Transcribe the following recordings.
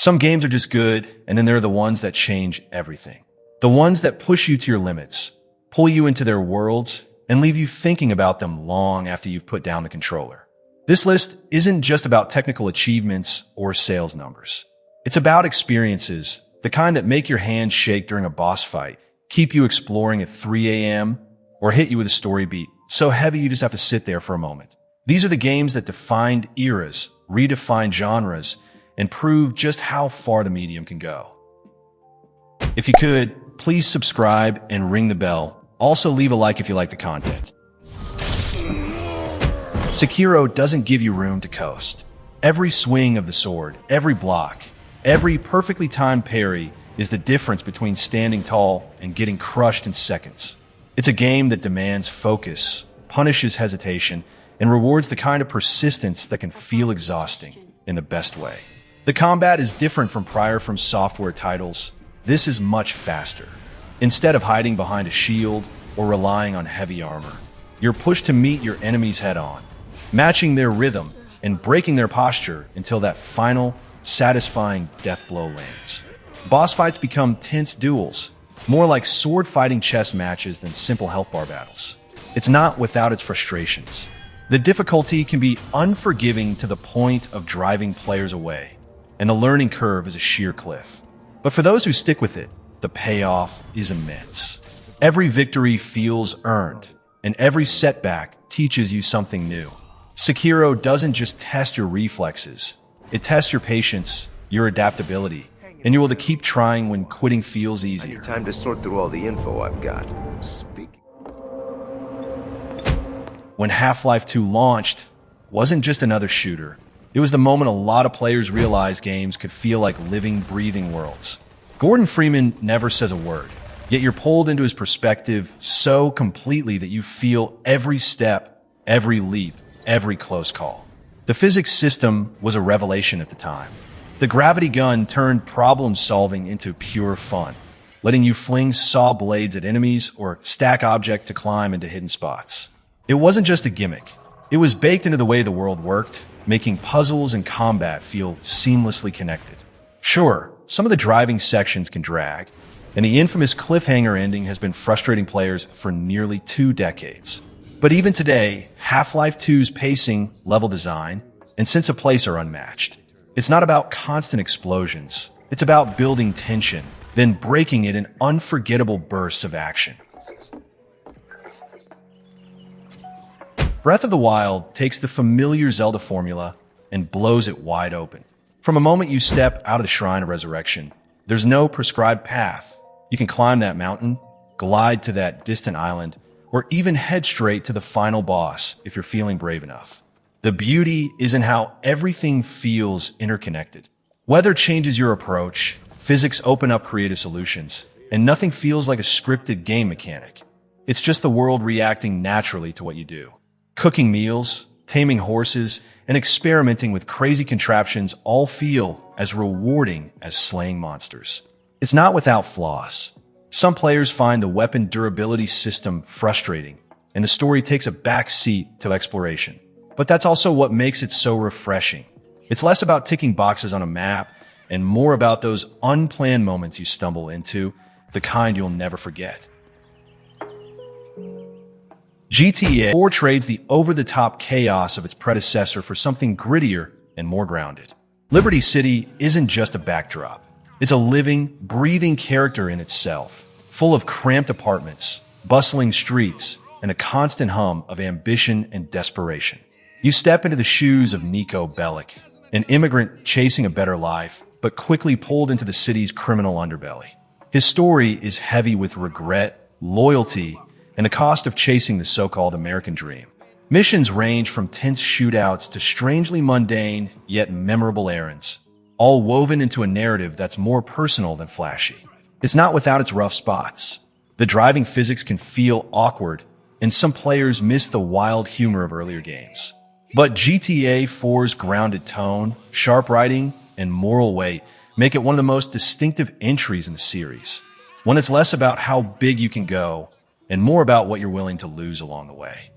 Some games are just good, and then there are the ones that change everything. The ones that push you to your limits, pull you into their worlds, and leave you thinking about them long after you've put down the controller. This list isn't just about technical achievements or sales numbers. It's about experiences, the kind that make your hands shake during a boss fight, keep you exploring at 3 a.m., or hit you with a story beat so heavy you just have to sit there for a moment. These are the games that defined eras, redefined genres, and prove just how far the medium can go. If you could, please subscribe and ring the bell. Also leave a like if you like the content. Sekiro doesn't give you room to coast. Every swing of the sword, every block, every perfectly timed parry is the difference between standing tall and getting crushed in seconds. It's a game that demands focus, punishes hesitation, and rewards the kind of persistence that can feel exhausting in the best way. The combat is different from prior From Software titles. This is much faster. Instead of hiding behind a shield or relying on heavy armor, you're pushed to meet your enemies head-on, matching their rhythm and breaking their posture until that final, satisfying death blow lands. Boss fights become tense duels, more like sword-fighting chess matches than simple health bar battles. It's not without its frustrations. The difficulty can be unforgiving to the point of driving players away, and the learning curve is a sheer cliff. But for those who stick with it, the payoff is immense. Every victory feels earned, and every setback teaches you something new. Sekiro doesn't just test your reflexes, it tests your patience, your adaptability, and you're able to keep trying when quitting feels easier. Time to sort through all the info I've got. When Half-Life 2 launched, it wasn't just another shooter. It was the moment a lot of players realized games could feel like living, breathing worlds. Gordon Freeman never says a word, yet you're pulled into his perspective so completely that you feel every step, every leap, every close call. The physics system was a revelation at the time. The gravity gun turned problem-solving into pure fun, letting you fling saw blades at enemies or stack objects to climb into hidden spots. It wasn't just a gimmick. It was baked into the way the world worked, making puzzles and combat feel seamlessly connected. Sure, some of the driving sections can drag, and the infamous cliffhanger ending has been frustrating players for nearly 2 decades. But even today, Half-Life 2's pacing, level design, and sense of place are unmatched. It's not about constant explosions. It's about building tension, then breaking it in unforgettable bursts of action. Breath of the Wild takes the familiar Zelda formula and blows it wide open. From a moment you step out of the Shrine of Resurrection, there's no prescribed path. You can climb that mountain, glide to that distant island, or even head straight to the final boss if you're feeling brave enough. The beauty is in how everything feels interconnected. Weather changes your approach, physics open up creative solutions, and nothing feels like a scripted game mechanic. It's just the world reacting naturally to what you do. Cooking meals, taming horses, and experimenting with crazy contraptions all feel as rewarding as slaying monsters. It's not without flaws. Some players find the weapon durability system frustrating, and the story takes a back seat to exploration. But that's also what makes it so refreshing. It's less about ticking boxes on a map and more about those unplanned moments you stumble into, the kind you'll never forget. GTA 4 trades the over-the-top chaos of its predecessor for something grittier and more grounded. Liberty City isn't just a backdrop. It's a living, breathing character in itself, full of cramped apartments, bustling streets, and a constant hum of ambition and desperation. You step into the shoes of Nico Bellic, an immigrant chasing a better life, but quickly pulled into the city's criminal underbelly. His story is heavy with regret, loyalty, and the cost of chasing the so-called American dream. Missions range from tense shootouts to strangely mundane, yet memorable errands, all woven into a narrative that's more personal than flashy. It's not without its rough spots. The driving physics can feel awkward, and some players miss the wild humor of earlier games. But GTA 4's grounded tone, sharp writing, and moral weight make it one of the most distinctive entries in the series. One that's less about how big you can go and more about what you're willing to lose along the way.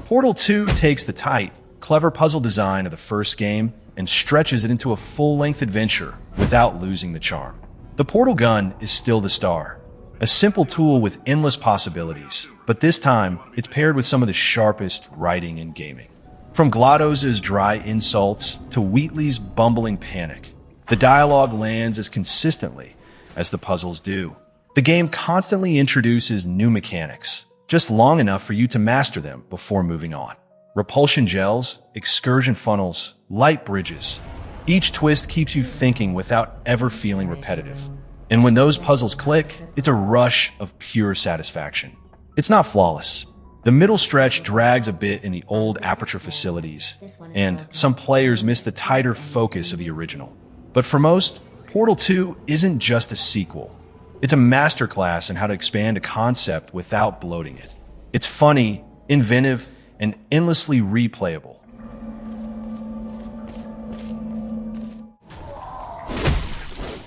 Portal 2 takes the tight, clever puzzle design of the first game, and stretches it into a full-length adventure without losing the charm. The portal gun is still the star. A simple tool with endless possibilities, but this time it's paired with some of the sharpest writing in gaming. From GLaDOS' dry insults to Wheatley's bumbling panic, the dialogue lands as consistently as the puzzles do. The game constantly introduces new mechanics, just long enough for you to master them before moving on. Repulsion gels, excursion funnels, light bridges. Each twist keeps you thinking without ever feeling repetitive. And when those puzzles click, it's a rush of pure satisfaction. It's not flawless. The middle stretch drags a bit in the old Aperture facilities, and some players miss the tighter focus of the original. But for most, Portal 2 isn't just a sequel. It's a masterclass in how to expand a concept without bloating it. It's funny, inventive, and endlessly replayable.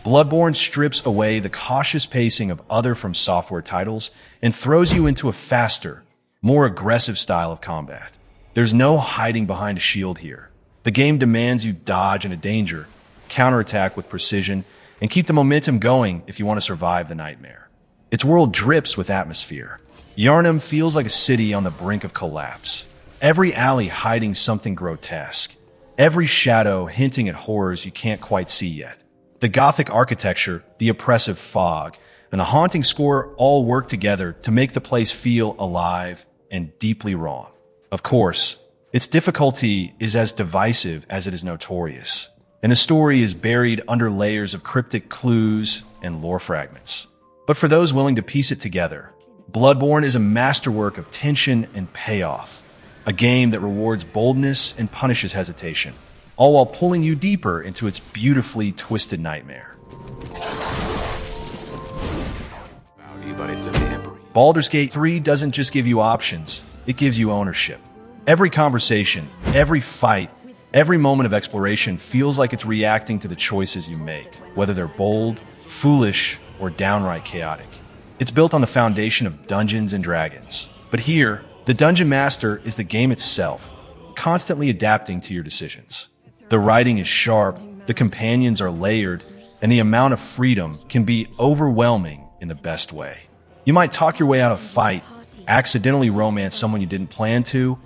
Bloodborne strips away the cautious pacing of other From Software titles and throws you into a faster, more aggressive style of combat. There's no hiding behind a shield here. The game demands you dodge into danger, counterattack with precision, and keep the momentum going if you want to survive the nightmare. Its world drips with atmosphere. Yharnam feels like a city on the brink of collapse. Every alley hiding something grotesque. Every shadow hinting at horrors you can't quite see yet. The Gothic architecture, the oppressive fog, and the haunting score all work together to make the place feel alive and deeply wrong. Of course, its difficulty is as divisive as it is notorious, and the story is buried under layers of cryptic clues and lore fragments. But for those willing to piece it together, Bloodborne is a masterwork of tension and payoff, a game that rewards boldness and punishes hesitation, all while pulling you deeper into its beautifully twisted nightmare. But it's a memory. Baldur's Gate 3 doesn't just give you options, it gives you ownership. Every conversation, every fight, every moment of exploration feels like it's reacting to the choices you make, whether they're bold, foolish, or downright chaotic. It's built on the foundation of Dungeons and Dragons. But here, the Dungeon Master is the game itself, constantly adapting to your decisions. The writing is sharp, the companions are layered, and the amount of freedom can be overwhelming in the best way. You might talk your way out of a fight, accidentally romance someone you didn't plan to,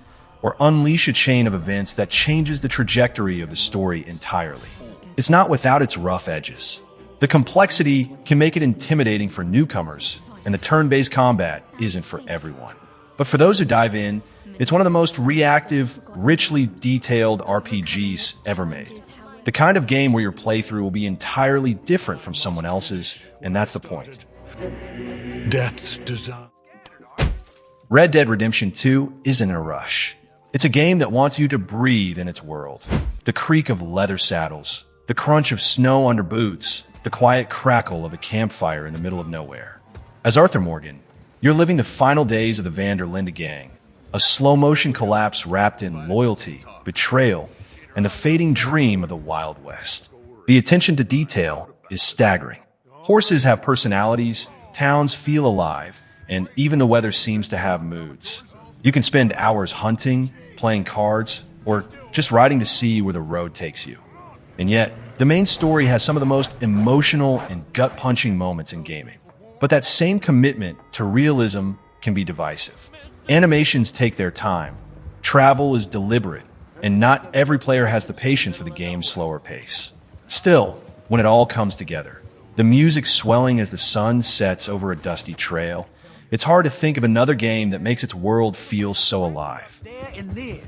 or unleash a chain of events that changes the trajectory of the story entirely. It's not without its rough edges. The complexity can make it intimidating for newcomers, and the turn-based combat isn't for everyone. But for those who dive in, it's one of the most reactive, richly detailed RPGs ever made. The kind of game where your playthrough will be entirely different from someone else's, and that's the point. Death's desire. Red Dead Redemption 2 isn't a rush. It's a game that wants you to breathe in its world. The creak of leather saddles, the crunch of snow under boots, the quiet crackle of a campfire in the middle of nowhere. As Arthur Morgan, you're living the final days of the Van der Linde gang, a slow-motion collapse wrapped in loyalty, betrayal, and the fading dream of the Wild West. The attention to detail is staggering. Horses have personalities, towns feel alive, and even the weather seems to have moods. You can spend hours hunting, playing cards, or just riding to see where the road takes you. And yet, the main story has some of the most emotional and gut-punching moments in gaming. But that same commitment to realism can be divisive. Animations take their time, travel is deliberate, and not every player has the patience for the game's slower pace. Still, when it all comes together, the music swelling as the sun sets over a dusty trail, it's hard to think of another game that makes its world feel so alive. There and then.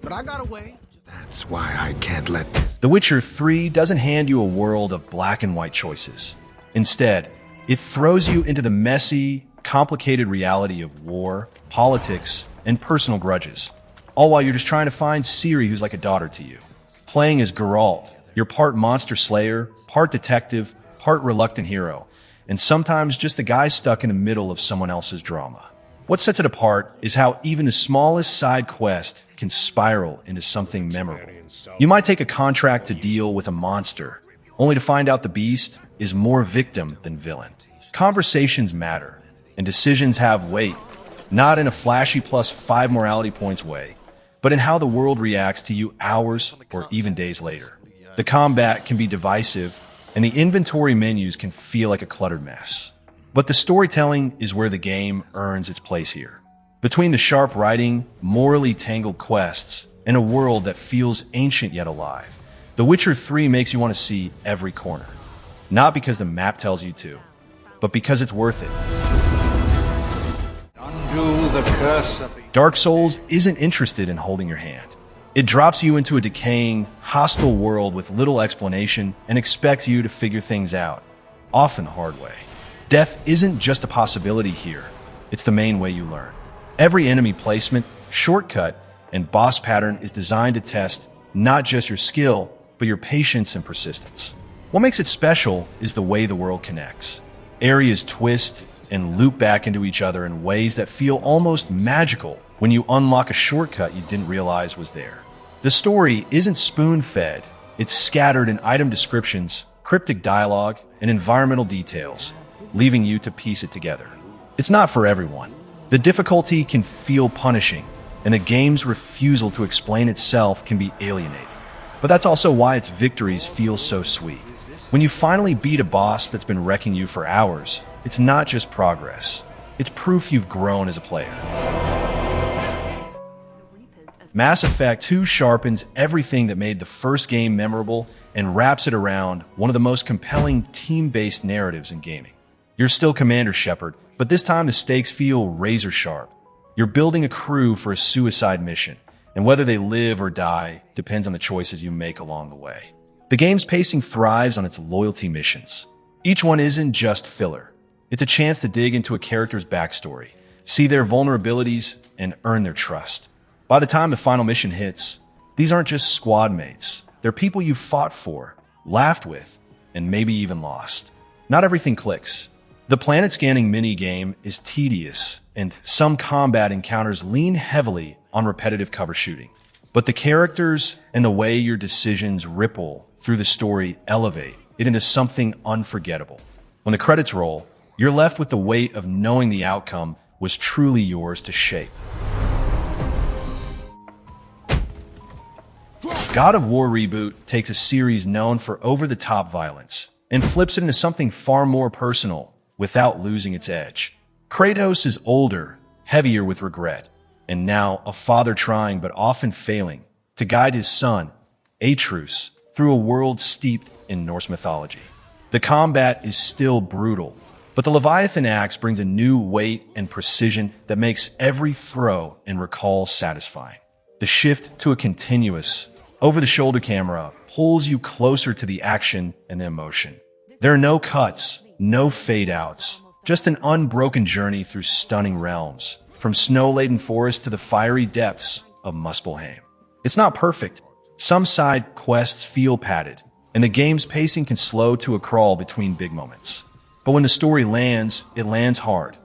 But I got away. That's why I can't let this. The Witcher 3 doesn't hand you a world of black and white choices. Instead, it throws you into the messy, complicated reality of war, politics, and personal grudges, all while you're just trying to find Ciri, who's like a daughter to you. Playing as Geralt, you're part monster slayer, part detective, part reluctant hero, and sometimes just the guy stuck in the middle of someone else's drama. What sets it apart is how even the smallest side quest can spiral into something memorable. You might take a contract to deal with a monster, only to find out the beast is more victim than villain. Conversations matter, and decisions have weight, not in a flashy plus 5 morality points way, but in how the world reacts to you hours or even days later. The combat can be divisive, and the inventory menus can feel like a cluttered mess. But the storytelling is where the game earns its place here. Between the sharp writing, morally tangled quests, and a world that feels ancient yet alive, The Witcher 3 makes you want to see every corner. Not because the map tells you to, but because it's worth it. Undo the curse of the... Dark Souls isn't interested in holding your hand. It drops you into a decaying, hostile world with little explanation and expects you to figure things out, often the hard way. Death isn't just a possibility here, it's the main way you learn. Every enemy placement, shortcut, and boss pattern is designed to test not just your skill, but your patience and persistence. What makes it special is the way the world connects. Areas twist and loop back into each other in ways that feel almost magical when you unlock a shortcut you didn't realize was there. The story isn't spoon-fed, it's scattered in item descriptions, cryptic dialogue, and environmental details, leaving you to piece it together. It's not for everyone. The difficulty can feel punishing, and the game's refusal to explain itself can be alienating. But that's also why its victories feel so sweet. When you finally beat a boss that's been wrecking you for hours, it's not just progress. It's proof you've grown as a player. Mass Effect 2 sharpens everything that made the first game memorable and wraps it around one of the most compelling team-based narratives in gaming. You're still Commander Shepard, but this time the stakes feel razor-sharp. You're building a crew for a suicide mission, and whether they live or die depends on the choices you make along the way. The game's pacing thrives on its loyalty missions. Each one isn't just filler. It's a chance to dig into a character's backstory, see their vulnerabilities, and earn their trust. By the time the final mission hits, these aren't just squad mates. They're people you've fought for, laughed with, and maybe even lost. Not everything clicks. The planet scanning mini-game is tedious, and some combat encounters lean heavily on repetitive cover shooting. But the characters and the way your decisions ripple through the story elevate it into something unforgettable. When the credits roll, you're left with the weight of knowing the outcome was truly yours to shape. God of War Reboot takes a series known for over-the-top violence and flips it into something far more personal without losing its edge. Kratos is older, heavier with regret, and now a father trying but often failing to guide his son, Atreus, through a world steeped in Norse mythology. The combat is still brutal, but the Leviathan axe brings a new weight and precision that makes every throw and recall satisfying. The shift to a continuous, over-the-shoulder camera pulls you closer to the action and the emotion. There are no cuts, no fade-outs, just an unbroken journey through stunning realms, from snow-laden forests to the fiery depths of Muspelheim. It's not perfect. Some side quests feel padded, and the game's pacing can slow to a crawl between big moments. But when the story lands, it lands hard,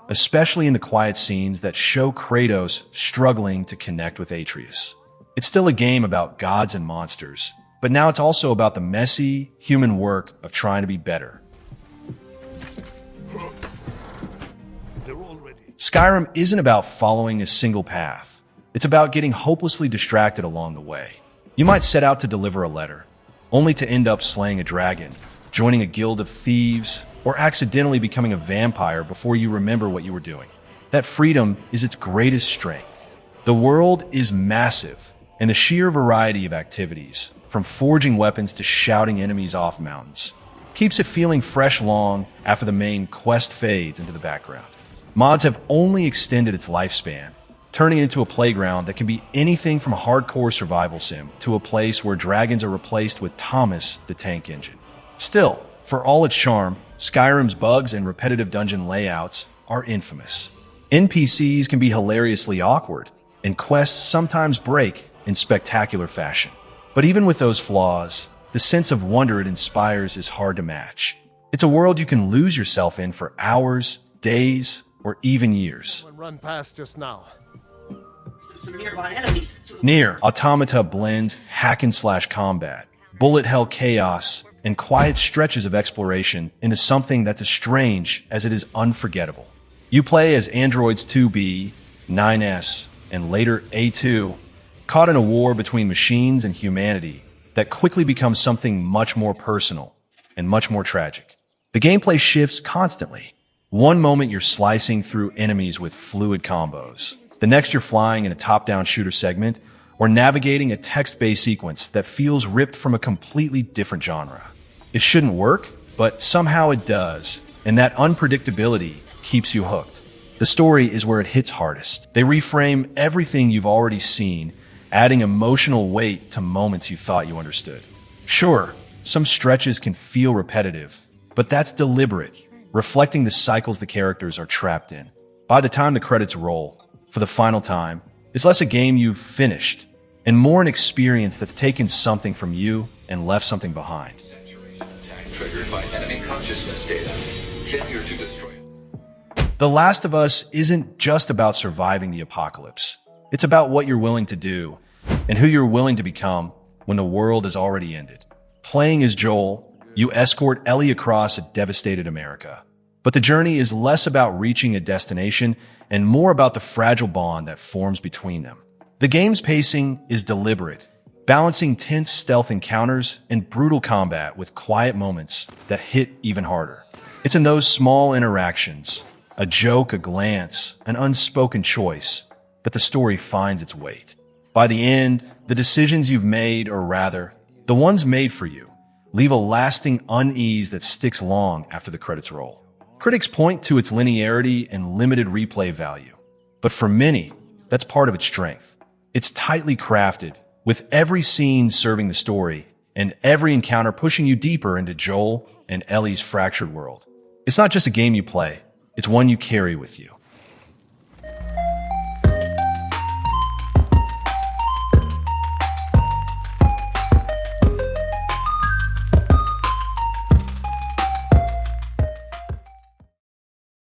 especially in the quiet scenes that show Kratos struggling to connect with Atreus. It's still a game about gods and monsters, but now it's also about the messy, human work of trying to be better. Skyrim isn't about following a single path. It's about getting hopelessly distracted along the way. You might set out to deliver a letter, only to end up slaying a dragon, joining a guild of thieves, or accidentally becoming a vampire before you remember what you were doing. That freedom is its greatest strength. The world is massive, and the sheer variety of activities, from forging weapons to shouting enemies off mountains, keeps it feeling fresh long after the main quest fades into the background. Mods have only extended its lifespan, turning it into a playground that can be anything from a hardcore survival sim to a place where dragons are replaced with Thomas the Tank Engine. Still, for all its charm, Skyrim's bugs and repetitive dungeon layouts are infamous. NPCs can be hilariously awkward, and quests sometimes break in spectacular fashion. But even with those flaws, the sense of wonder it inspires is hard to match. It's a world you can lose yourself in for hours, days, or even years. Run past just now. Nier Automata blends hack-and-slash combat, bullet hell chaos, and quiet stretches of exploration into something that's as strange as it is unforgettable. You play as androids 2B, 9S, and later A2, caught in a war between machines and humanity that quickly becomes something much more personal and much more tragic. The gameplay shifts constantly. One moment you're slicing through enemies with fluid combos. The next you're flying in a top-down shooter segment or navigating a text-based sequence that feels ripped from a completely different genre. It shouldn't work, but somehow it does, and that unpredictability keeps you hooked. The story is where it hits hardest. They reframe everything you've already seen, adding emotional weight to moments you thought you understood. Sure, some stretches can feel repetitive, but that's deliberate, reflecting the cycles the characters are trapped in. By the time the credits roll, for the final time, it's less a game you've finished, and more an experience that's taken something from you and left something behind. Attack triggered by enemy consciousness data. Failure to destroy. The Last of Us isn't just about surviving the apocalypse. It's about what you're willing to do and who you're willing to become when the world has already ended. Playing as Joel, you escort Ellie across a devastated America. But the journey is less about reaching a destination and more about the fragile bond that forms between them. The game's pacing is deliberate, balancing tense stealth encounters and brutal combat with quiet moments that hit even harder. It's in those small interactions, a joke, a glance, an unspoken choice, that the story finds its weight. By the end, the decisions you've made, or rather, the ones made for you, leave a lasting unease that sticks long after the credits roll. Critics point to its linearity and limited replay value, but for many, that's part of its strength. It's tightly crafted, with every scene serving the story and every encounter pushing you deeper into Joel and Ellie's fractured world. It's not just a game you play, it's one you carry with you.